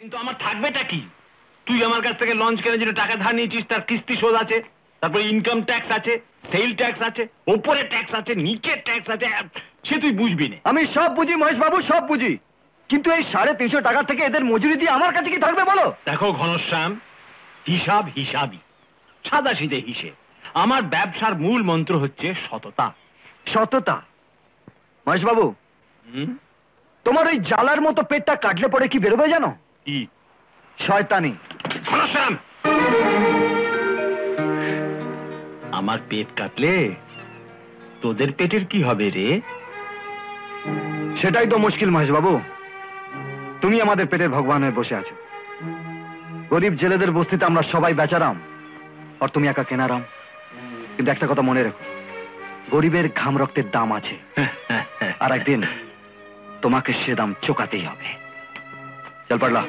কিন্তু আমার থাকবেটা কি? তুই আমার কাছ থেকে লঞ্চ কেনার জন্য টাকা ধার নিয়েছিস, তার কিস্তি শোধ আছে, তারপরে ইনকাম ট্যাক্স আছে, সেল ট্যাক্স আছে, ওপরে ট্যাক্স আছে, নিচে ট্যাক্স আছে, সে তুই বুঝবি না। আমি সব বুঝি মহেশ বাবু, সব বুঝি, কিন্তু এই 350 টাকা থেকে এদের মজুরি দিয়ে আমার কাছে কি থাকবে বলো? দেখো ঘনশ্যাম, হিসাব হিসাবই, সাদা সিধে হিসেব। আমার ব্যবসার মূল মন্ত্র হচ্ছে সততা। সততা? মহেশ বাবু, হুম? তোমার ওই জালার মতো পেটটা কাটলে পরে কি বেরোবে জানো? কি? শয়তানি। ঘনশ্যাম, আমার পেট কাটলে তোদের পেটের কি হবে রে? সেটাই তো মুশকিল মহেশ বাবু। তুমি আমাদের পেটের ভগবান হয়ে বসে আছো। গরিব জেলেদের বস্তিতে আমরা সবাই বেচারাম, আর তুমি একা কেনারাম। কিন্তু একটা কথা মনে রেখো, গরিবের ঘাম রক্তের দাম আছে, আর একদিন তোমাকে সে দাম চোকাতেই হবে। চল পারলা।